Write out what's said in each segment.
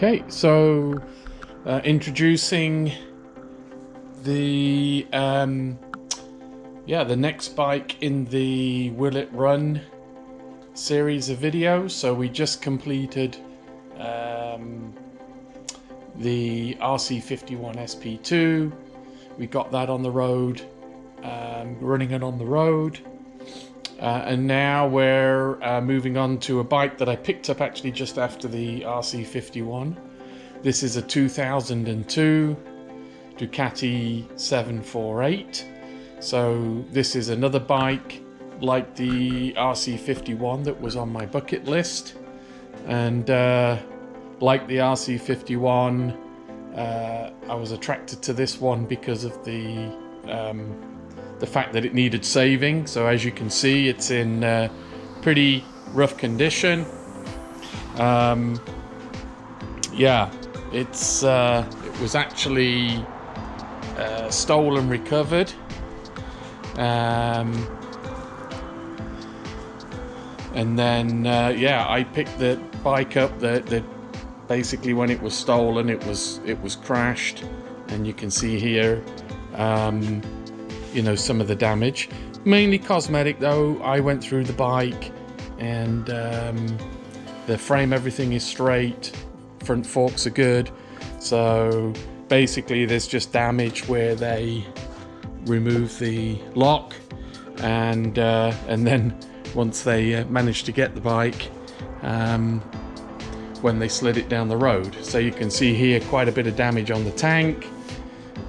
Okay, so introducing the the next bike in the Will It Run series of videos. So we just completed the RC51 SP2. We got that on the road, running it on the road, and now we're moving on to a bike that I picked up actually just after the RC51. This is a 2002 Ducati 748. So this is another bike like the RC51 that was on my bucket list, and like the RC51, I was attracted to this one because of the fact that it needed saving. So as you can see, it's in pretty rough condition. It was actually stolen, recovered, and then I picked the bike up. The basically when it was stolen, it was crashed, and you can see here some of the damage, mainly cosmetic though. I went through the bike, and the frame, everything is straight, front forks are good. So basically there's just damage where they remove the lock, and then once they managed to get the bike, when they slid it down the road. So you can see here quite a bit of damage on the tank.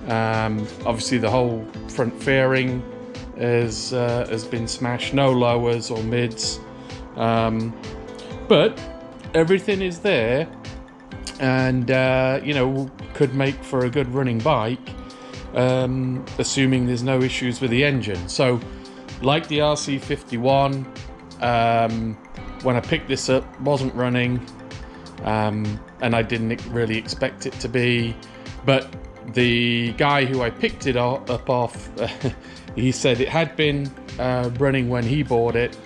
Obviously the whole front fairing has been smashed, no lowers or mids, but everything is there, and could make for a good running bike, assuming there's no issues with the engine. So like the RC51, when I picked this up, wasn't running, and I didn't really expect it to be, but the guy who I picked it up off, he said it had been running when he bought it,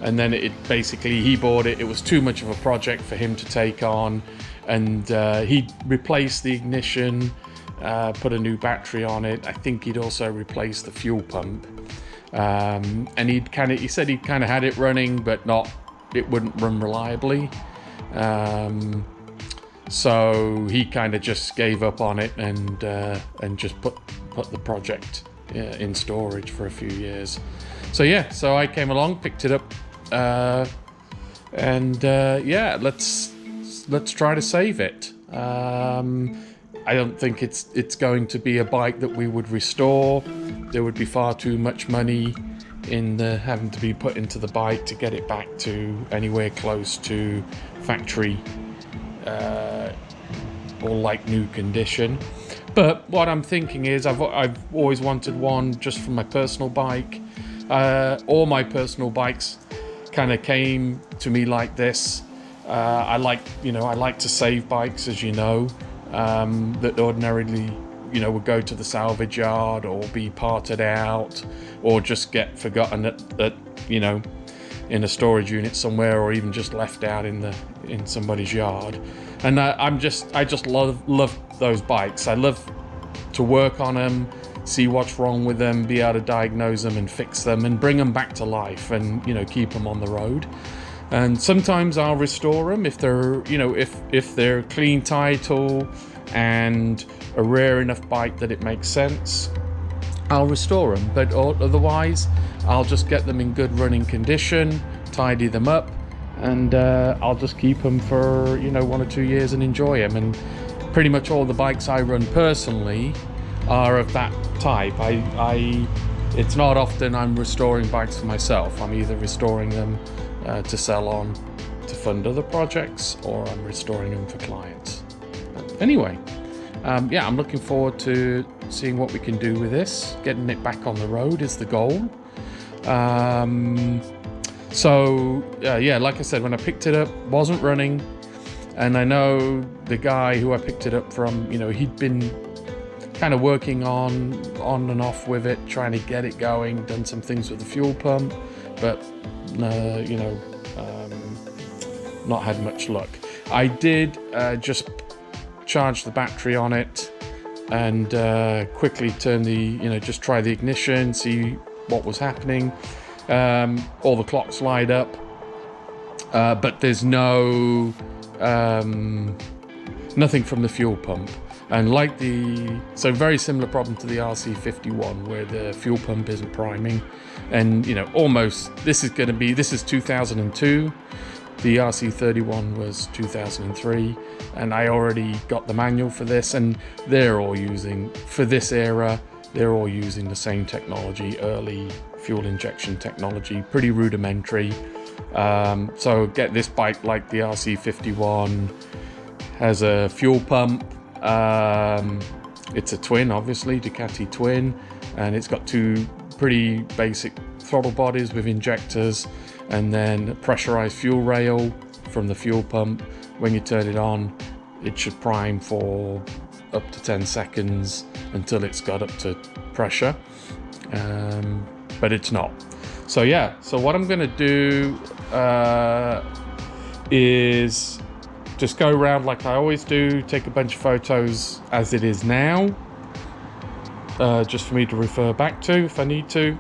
and then he bought it, it was too much of a project for him to take on, and he replaced the ignition, put a new battery on it. I think he'd also replaced the fuel pump, and he said he'd kind of had it running, but it wouldn't run reliably. So he kind of just gave up on it, and just put the project in storage for a few years. So I came along, picked it up, let's try to save it. I don't think it's going to be a bike that we would restore. There would be far too much money in having to be put into the bike to get it back to anywhere close to factory or like new condition. But what I'm thinking is I've always wanted one just for my personal bike. All my personal bikes kind of came to me like this. I like to save bikes, as you know, that ordinarily would go to the salvage yard or be parted out, or just get forgotten at in a storage unit somewhere, or even just left out in somebody's yard. And I just love those bikes. I love to work on them, see what's wrong with them, be able to diagnose them and fix them and bring them back to life, and keep them on the road. And sometimes I'll restore them if they're if they're clean title and a rare enough bike that it makes sense, I'll restore them. But otherwise I'll just get them in good running condition, tidy them up, and I'll just keep them for 1 or 2 years and enjoy them. And pretty much all the bikes I run personally are of that type. It's not often I'm restoring bikes for myself. I'm either restoring them to sell on to fund other projects, or I'm restoring them for clients. Anyway, I'm looking forward to seeing what we can do with this. Getting it back on the road is the goal. Like I said, when I picked it up, wasn't running, and I know the guy who I picked it up from, he'd been kind of working on and off with it, trying to get it going, done some things with the fuel pump, but not had much luck. I did just charge the battery on it, and quickly turn the, just try the ignition, see what was happening. All the clocks light up, but there's no nothing from the fuel pump. And so very similar problem to the RC51, where the fuel pump isn't priming. And almost, this is 2002. The RC31 was 2003, and I already got the manual for this, and they're all using, for this era, they're all using the same technology, early fuel injection technology, pretty rudimentary. So get this bike, like the RC51, has a fuel pump. It's a twin, obviously, Ducati twin, and it's got two pretty basic throttle bodies with injectors, and then a pressurized fuel rail from the fuel pump. When you turn it on, it should prime for up to 10 seconds until it's got up to pressure, but it's not. So yeah, so what I'm gonna do is just go around like I always do, take a bunch of photos as it is now, just for me to refer back to if I need to.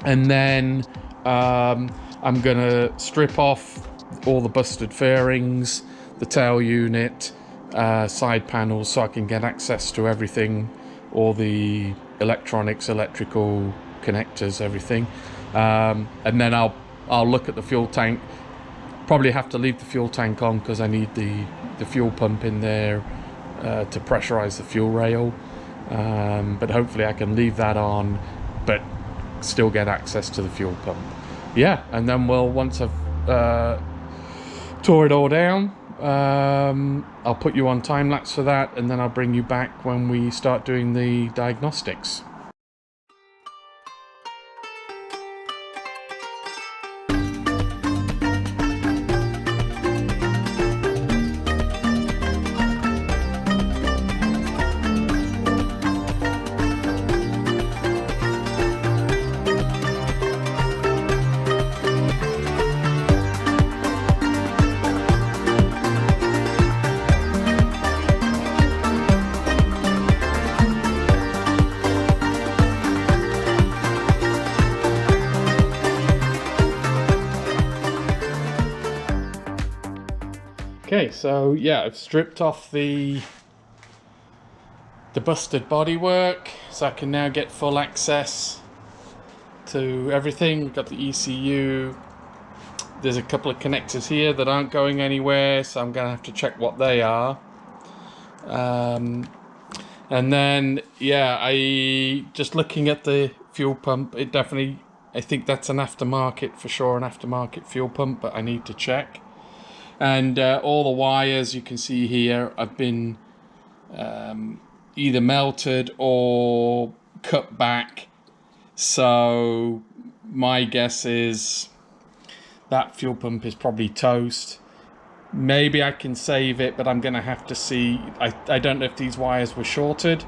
And then I'm gonna strip off all the busted fairings, the tail unit, side panels, so I can get access to everything, all the electronics, electrical connectors, everything. And then I'll look at the fuel tank. Probably have to leave the fuel tank on because I need the fuel pump in there to pressurize the fuel rail. But hopefully I can leave that on, but still get access to the fuel pump. Yeah, and then once I've tore it all down, I'll put you on time lapse for that, and then I'll bring you back when we start doing the diagnostics. Okay, so yeah, I've stripped off the busted bodywork, so I can now get full access to everything. We've got the ECU. There's a couple of connectors here that aren't going anywhere, so I'm gonna have to check what they are. And then yeah, I just looking at the fuel pump, it definitely, I think that's an aftermarket for sure, an aftermarket fuel pump, but I need to check. And all the wires you can see here have been either melted or cut back. So my guess is that fuel pump is probably toast. Maybe I can save it, but I'm going to have to see. I don't know if these wires were shorted.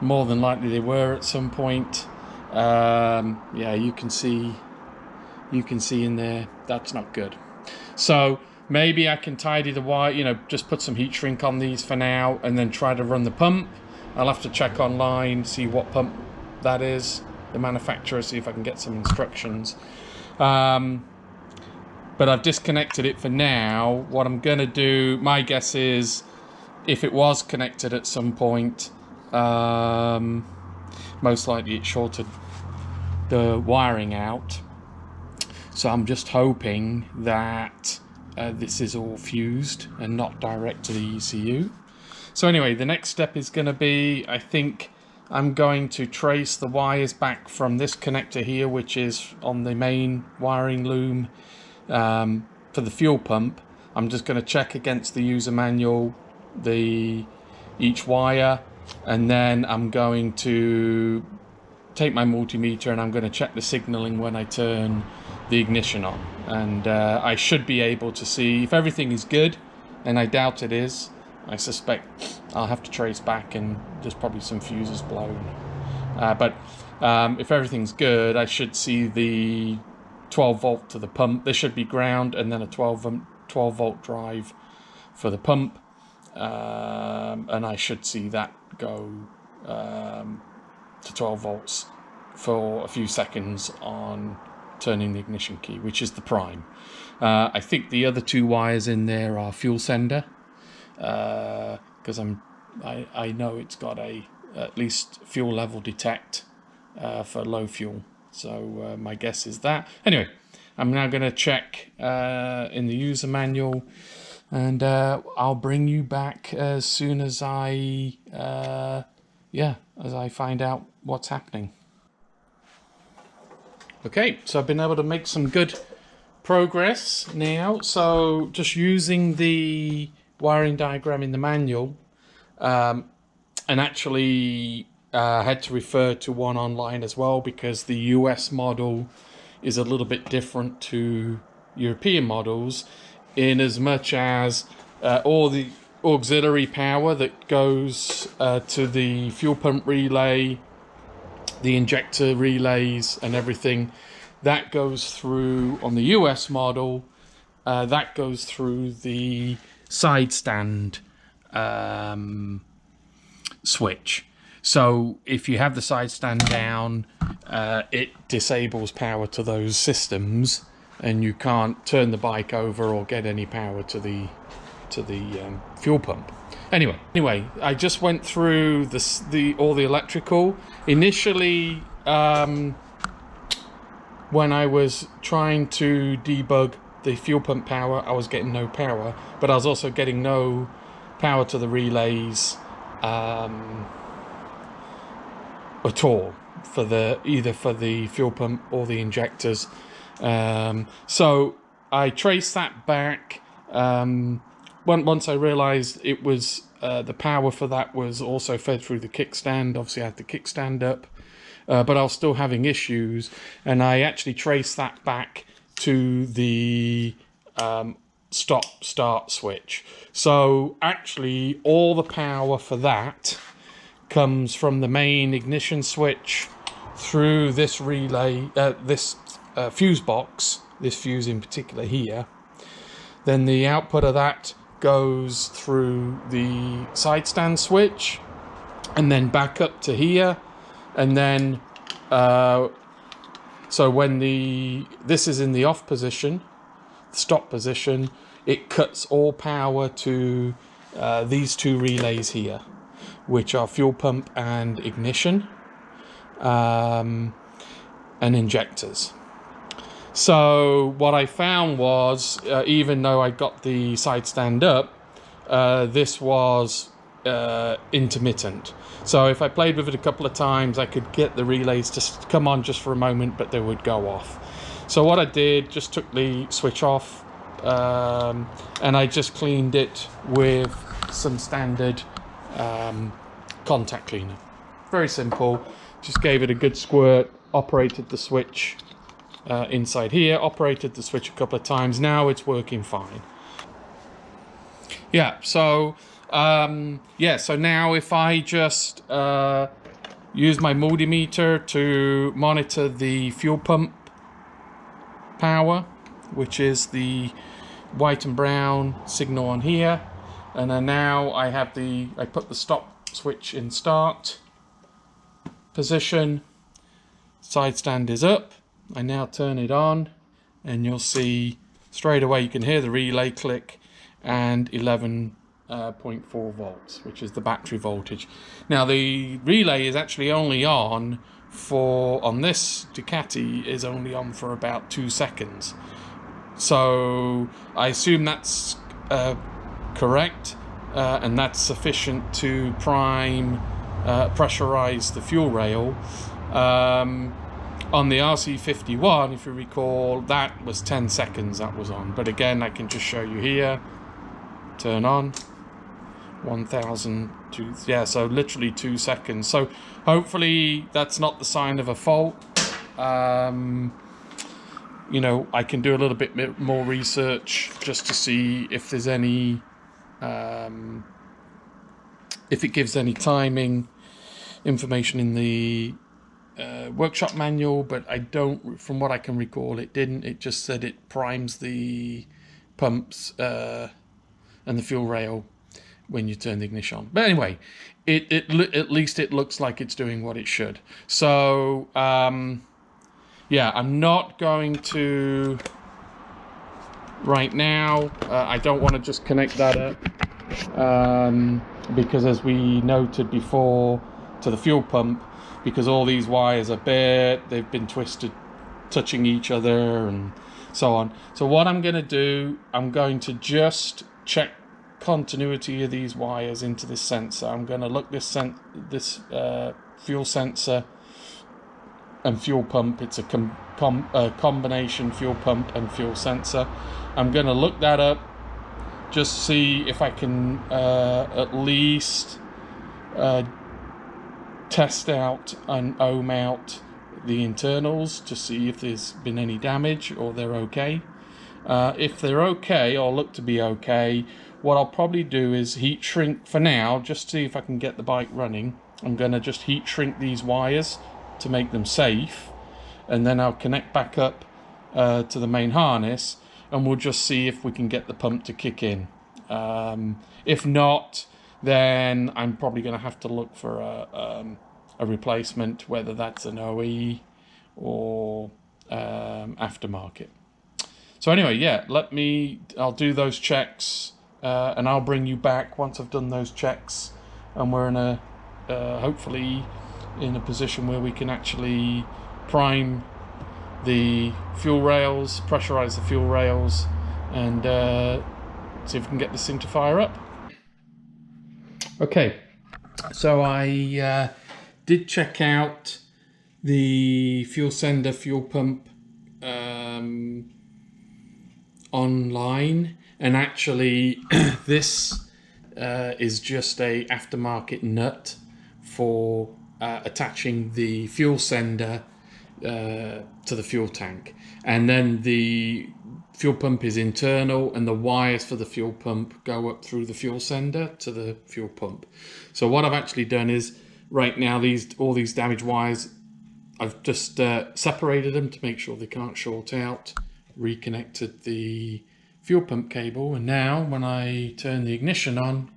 More than likely they were at some point. Yeah, you can see in there, that's not good. So maybe I can tidy the wire, just put some heat shrink on these for now, and then try to run the pump. I'll have to check online, see what pump that is, the manufacturer, see if I can get some instructions. But I've disconnected it for now. What I'm gonna do, my guess is, if it was connected at some point, most likely it shorted the wiring out. So I'm just hoping that this is all fused and not direct to the ECU. So anyway, the next step is going to be, I think I'm going to trace the wires back from this connector here, which is on the main wiring loom for the fuel pump. I'm just going to check against the user manual each wire, and then I'm going to take my multimeter and I'm going to check the signaling when I turn the ignition on, and I should be able to see if everything is good, and I doubt it is. I suspect I'll have to trace back and there's probably some fuses blown, but if everything's good, I should see the 12 volt to the pump. There should be ground and then a 12 volt drive for the pump, and I should see that go to 12 volts for a few seconds on turning the ignition key, which is the prime. I think the other two wires in there are fuel sender, because I know it's got a at least fuel level detect for low fuel. So my guess is that. Anyway, I'm now going to check in the user manual, and I'll bring you back as soon as I find out what's happening. Okay, so I've been able to make some good progress now. So just using the wiring diagram in the manual, and actually had to refer to one online as well, because the US model is a little bit different to European models, in as much as all the auxiliary power that goes to the fuel pump relay, the injector relays and everything, that goes through, on the US model, that goes through the side stand switch. So if you have the side stand down, it disables power to those systems, and you can't turn the bike over or get any power to the fuel pump. Anyway, I just went through all the electrical. Initially, when I was trying to debug the fuel pump power, I was getting no power, but I was also getting no power to the relays at all, either for the fuel pump or the injectors. So I traced that back. Once I realized it was the power for that was also fed through the kickstand. Obviously I had the kickstand up, but I was still having issues, and I actually traced that back to the stop-start switch. So actually all the power for that comes from the main ignition switch through this relay, this fuse box, this fuse in particular here. Then the output of that goes through the side stand switch, and then back up to here, and then so when this is in the off position, stop position, it cuts all power to these two relays here, which are fuel pump and ignition, and injectors. So what I found was, even though I got the side stand up, this was intermittent. So if I played with it a couple of times, I could get the relays to come on just for a moment, but they would go off. So what I did, just took the switch off, and I just cleaned it with some standard contact cleaner. Very simple. Just gave it a good squirt, operated the switch inside here, operated the switch a couple of times. Now it's working fine. Yeah, so so now if I just use my multimeter to monitor the fuel pump power, which is the white and brown signal on here, and then now I put the stop switch in start position, side stand is up. I now turn it on, and you'll see straight away, you can hear the relay click, and 11.4 volts, which is the battery voltage. Now the relay is actually only on this Ducati is only on for about 2 seconds. So I assume that's correct, and that's sufficient to pressurize the fuel rail. On the RC51, if you recall, that was 10 seconds that was on. But again, I can just show you here. Turn on. 1000 to, yeah, so literally 2 seconds. So hopefully that's not the sign of a fault. You know, I can do a little bit more research just to see if there's any, if it gives any timing information in the workshop manual, but I don't, from what I can recall, it didn't. It just said it primes the pumps and the fuel rail when you turn the ignition on. But anyway, at least it looks like it's doing what it should. So yeah, I'm not going to right now. I don't want to just connect that up because, as we noted before, to the fuel pump, because all these wires are bare, they've been twisted, touching each other and so on. So what I'm going to do, I'm going to just check continuity of these wires into this sensor. I'm going to look this fuel sensor and fuel pump. It's a combination fuel pump and fuel sensor. I'm going to look that up, just see if I can at least test out and ohm out the internals to see if there's been any damage or they're okay. If they're okay, or look to be okay, what I'll probably do is heat shrink for now, just see if I can get the bike running. I'm going to just heat shrink these wires to make them safe, and then I'll connect back up to the main harness, and we'll just see if we can get the pump to kick in. If not, then I'm probably going to have to look for a replacement, whether that's an OE or aftermarket. So anyway, yeah, I'll do those checks and I'll bring you back once I've done those checks, and we're in a hopefully in a position where we can actually prime the fuel rails, pressurize the fuel rails, and see if we can get this thing to fire up. Okay, so I did check out the fuel sender, fuel pump online, and actually this is just a aftermarket nut for attaching the fuel sender to the fuel tank, and then the fuel pump is internal, and the wires for the fuel pump go up through the fuel sender to the fuel pump. So what I've actually done is, right now, all these damaged wires, I've just separated them to make sure they can't short out, reconnected the fuel pump cable, and now when I turn the ignition on,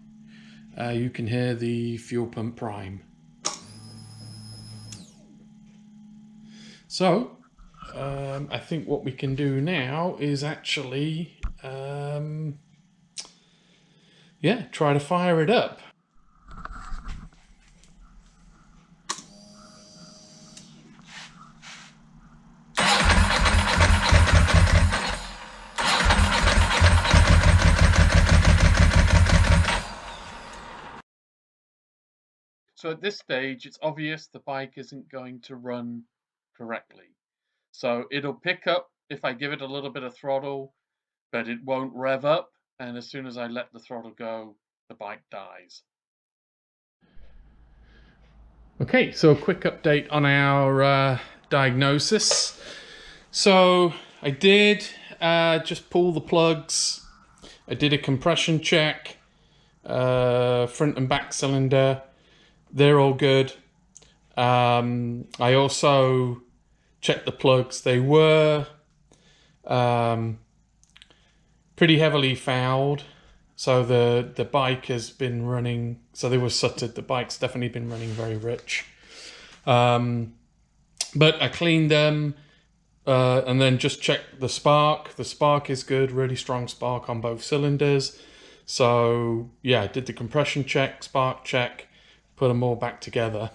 you can hear the fuel pump prime. So I think what we can do now is actually yeah, try to fire it up. So at this stage, it's obvious the bike isn't going to run correctly. So it'll pick up if I give it a little bit of throttle, but it won't rev up. And as soon as I let the throttle go, the bike dies. Okay, so a quick update on our diagnosis. So I did just pull the plugs. I did a compression check, front and back cylinder. They're all good. I also checked the plugs. They were pretty heavily fouled. So the bike has been running, so they were suttered. The bike's definitely been running very rich. But I cleaned them and then just checked the spark. The spark is good, really strong spark on both cylinders. So yeah, I did the compression check, spark check, put them all back together.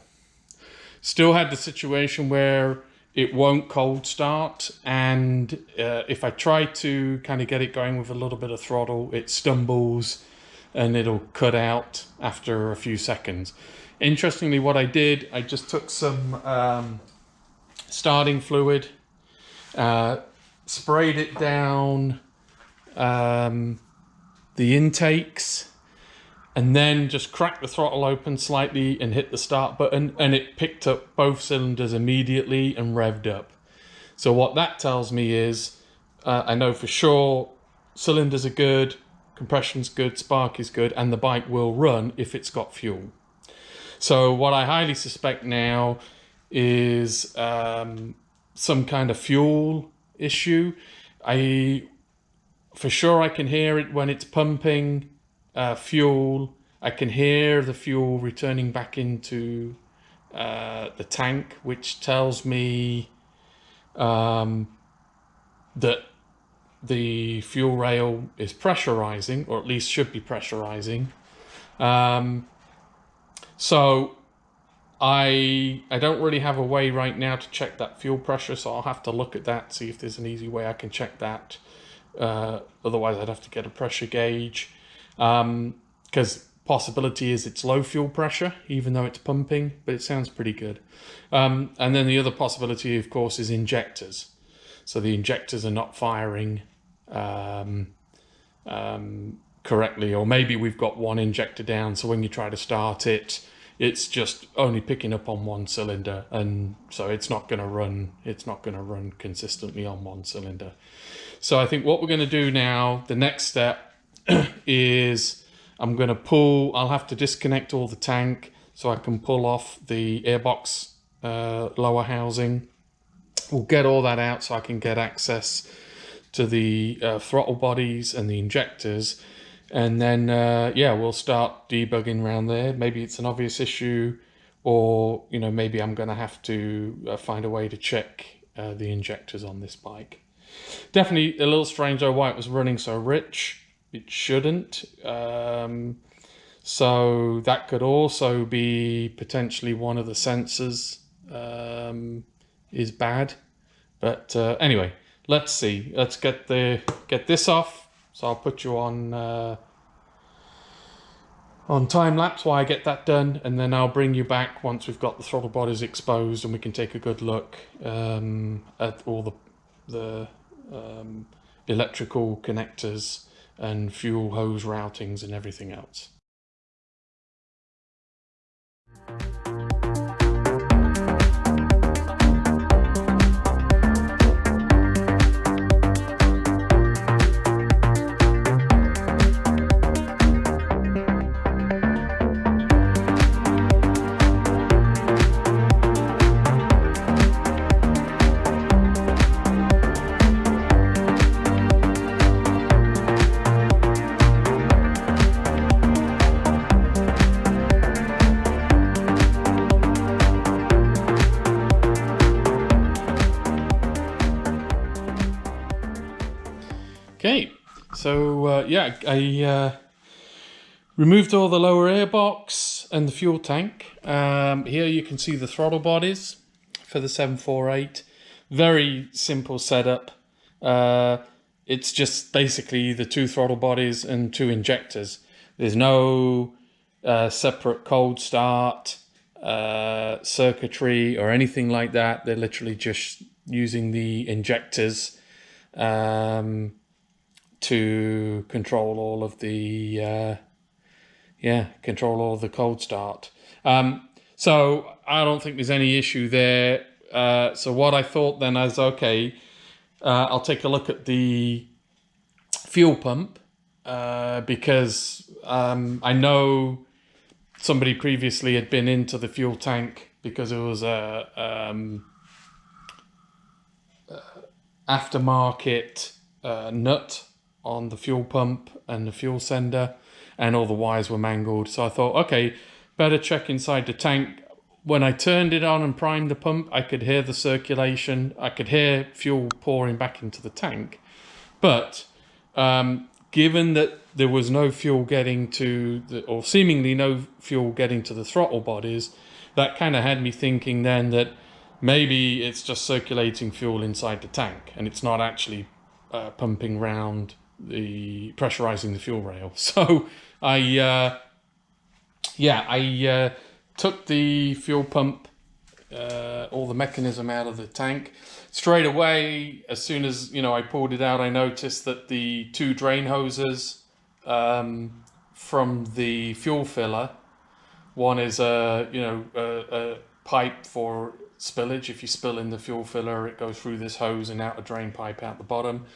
Still had the situation where it won't cold start, and if I try to kind of get it going with a little bit of throttle, it stumbles and it'll cut out after a few seconds. Interestingly, what I did, I just took some starting fluid, sprayed it down the intakes, and then just cracked the throttle open slightly and hit the start button, and it picked up both cylinders immediately and revved up. So what that tells me is, I know for sure cylinders are good, compression's good, spark is good, and the bike will run if it's got fuel. So what I highly suspect now is some kind of fuel issue. For sure I can hear it when it's pumping fuel I can hear the fuel returning back into the tank, which tells me that the fuel rail is pressurizing, or at least should be pressurizing. So I don't really have a way right now to check that fuel pressure, so I'll have to look at that, see if there's an easy way I can check that. Otherwise I'd have to get a pressure gauge, because possibility is it's low fuel pressure even though it's pumping, but it sounds pretty good. And then the other possibility, of course, is injectors. So the injectors are not firing correctly, or maybe we've got one injector down, so when you try to start it, it's just only picking up on one cylinder, and so it's not going to run consistently on one cylinder. So I think what we're going to do now, the next step is I'll have to disconnect all the tank so I can pull off the airbox lower housing. We'll get all that out so I can get access to the throttle bodies and the injectors, and then we'll start debugging around there. Maybe it's an obvious issue, or maybe I'm going to have to find a way to check the injectors on this bike. Definitely a little strange though why it was running so rich. It shouldn't. So that could also be potentially one of the sensors is bad. But anyway, let's see. Let's get this off. So I'll put you on time lapse while I get that done, and then I'll bring you back once we've got the throttle bodies exposed and we can take a good look at all the electrical connectors and fuel hose routings and everything else. Okay, so I removed all the lower airbox and the fuel tank. Here you can see the throttle bodies for the 748. Very simple setup. It's just basically the two throttle bodies and two injectors. There's no separate cold start, circuitry or anything like that. They're literally just using the injectors to control all of the cold start. So I don't think there's any issue there. So what I thought then is, okay, I'll take a look at the fuel pump because I know somebody previously had been into the fuel tank because it was a aftermarket nut on the fuel pump and the fuel sender, and all the wires were mangled. So I thought, okay, better check inside the tank. When I turned it on and primed the pump, I could hear the circulation. I could hear fuel pouring back into the tank. But given that there was no fuel getting to or seemingly no fuel getting to the throttle bodies, that kind of had me thinking then that maybe it's just circulating fuel inside the tank and it's not actually pumping round pressurizing the fuel rail. So I took the fuel pump, all the mechanism out of the tank. Straight away, as soon as I pulled it out, I noticed that the two drain hoses from the fuel filler, one is a pipe for spillage. If you spill in the fuel filler, it goes through this hose and out a drain pipe out the bottom.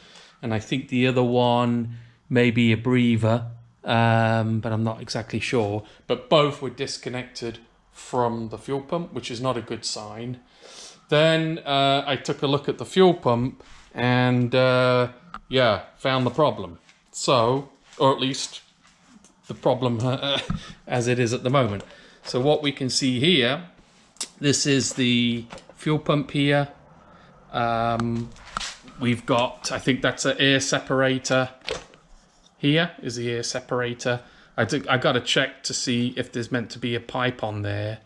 And I think the other one may be a breather, but I'm not exactly sure. But both were disconnected from the fuel pump, which is not a good sign. Then I took a look at the fuel pump and found the problem. So, or at least the problem as it is at the moment. So what we can see here, this is the fuel pump here. We've got, I think that's an air separator. Here is the air separator. I got to check to see if there's meant to be a pipe on there.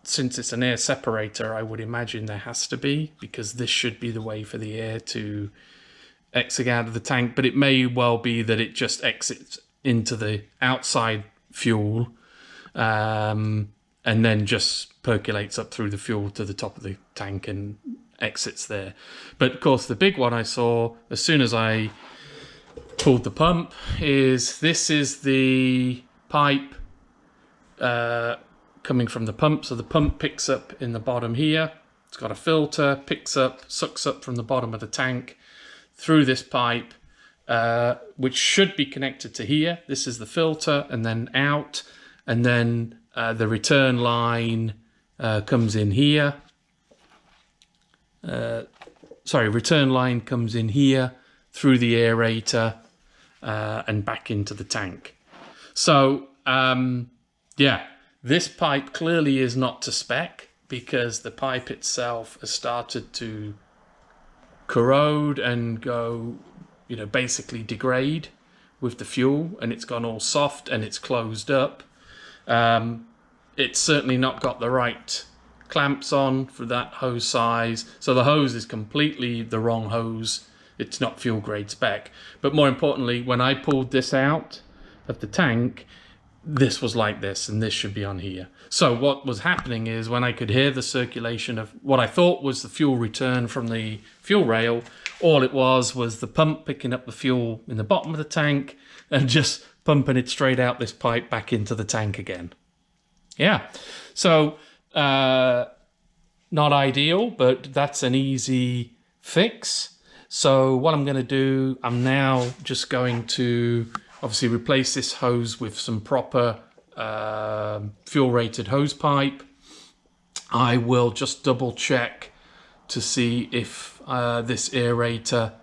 Since it's an air separator, I would imagine there has to be, because this should be the way for the air to exit out of the tank. But it may well be that it just exits into the outside fuel and then just percolates up through the fuel to the top of the tank and exits there. But of course, the big one I saw as soon as I pulled the pump is this is the pipe coming from the pump. So the pump picks up in the bottom here. It's got a filter, picks up, sucks up from the bottom of the tank through this pipe, which should be connected to here. This is the filter, and then out, and then the return line comes in here. Return line comes in here through the aerator and back into the tank. So yeah, this pipe clearly is not to spec, because the pipe itself has started to corrode and go, you know, basically degrade with the fuel, and it's gone all soft and it's closed up. It's certainly not got the right clamps on for that hose size, so the hose is completely the wrong hose. It's not fuel grade spec. But more importantly, when I pulled this out of the tank, this was like this, and this should be on here. So what was happening is, when I could hear the circulation of what I thought was the fuel return from the fuel rail, all it was the pump picking up the fuel in the bottom of the tank and just pumping it straight out this pipe back into the tank again. Yeah, so not ideal, but that's an easy fix. So what I'm going to do, I'm now just going to obviously replace this hose with some proper fuel rated hose pipe. I will just double check to see if this aerator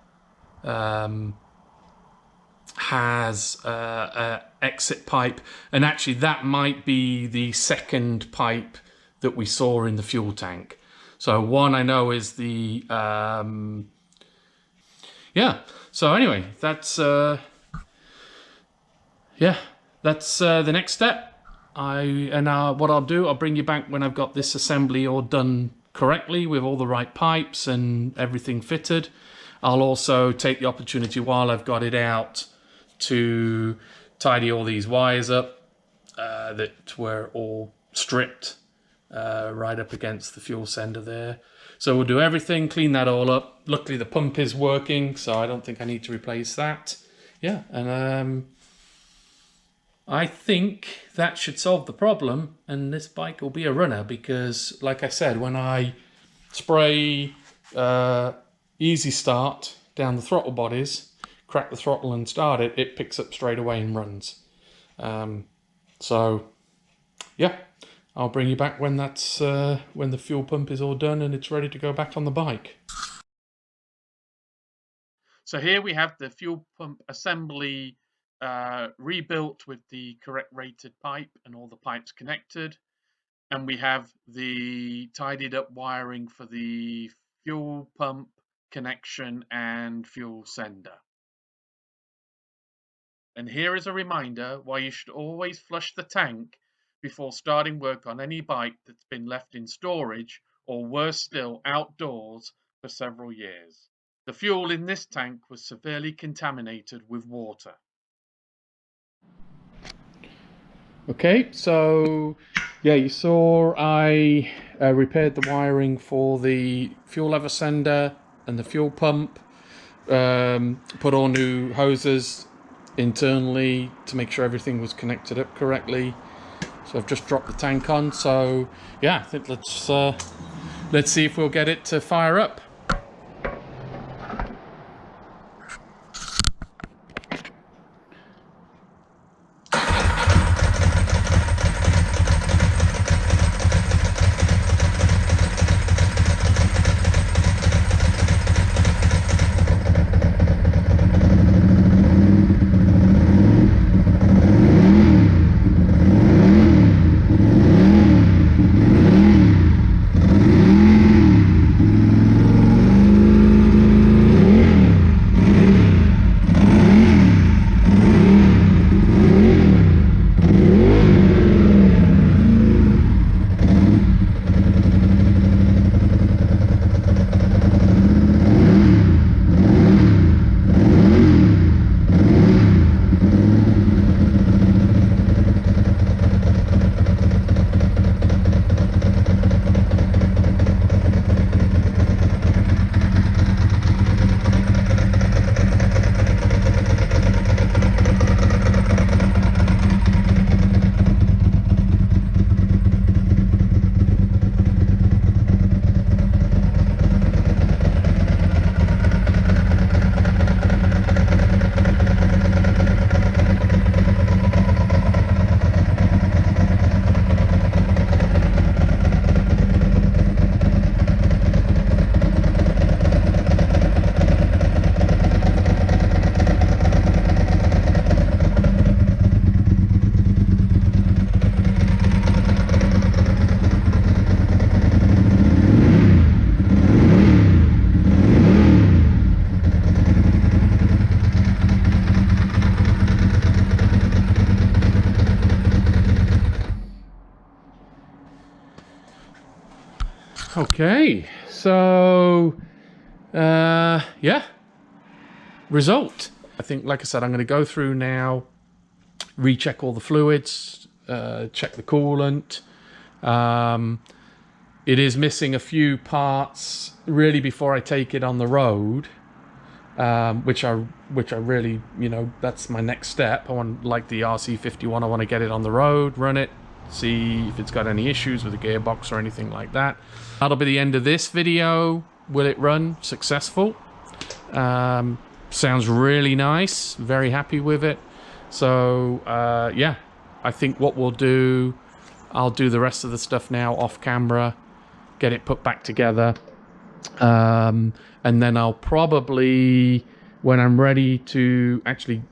has an exit pipe, and actually that might be the second pipe that we saw in the fuel tank. So one I know is the yeah, so anyway, that's that's the next step. What I'll do, I'll bring you back when I've got this assembly all done correctly with all the right pipes and everything fitted. I'll also take the opportunity while I've got it out to tidy all these wires up that were all stripped right up against the fuel sender there. So we'll do everything, clean that all up. Luckily the pump is working, so I don't think I need to replace that. Yeah, and I think that should solve the problem, and this bike will be a runner, because like I said, when I spray easy start down the throttle bodies, crack the throttle and start it, it picks up straight away and runs. So yeah, I'll bring you back when that's when the fuel pump is all done and it's ready to go back on the bike. So here we have the fuel pump assembly rebuilt with the correct rated pipe and all the pipes connected, and we have the tidied up wiring for the fuel pump connection and fuel sender. And here is a reminder why you should always flush the tank before starting work on any bike that's been left in storage, or worse still, outdoors for several years. The fuel in this tank was severely contaminated with water. Okay, so yeah, you saw I repaired the wiring for the fuel lever sender and the fuel pump, put all new hoses internally to make sure everything was connected up correctly. So I've just dropped the tank on, so yeah, I think let's see if we'll get it to fire up. Okay, so yeah, result. I think, like I said, I'm going to go through now, recheck all the fluids, check the coolant. It is missing a few parts really before I take it on the road, which I really, you know, that's my next step. I want, like the RC51, I want to get it on the road, run it, see if it's got any issues with the gearbox or anything like that. That'll be the end of this video. Will it run successful? Sounds really nice, very happy with it. So yeah, I think what we'll do, I'll do the rest of the stuff now off camera, get it put back together, and then I'll probably, when I'm ready to actually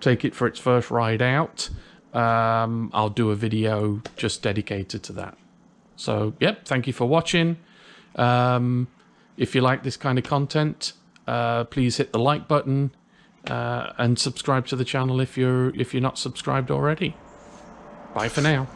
take it for its first ride out, I'll do a video just dedicated to that. So yep, thank you for watching. If you like this kind of content, please hit the like button, and subscribe to the channel if you're not subscribed already. Bye for now.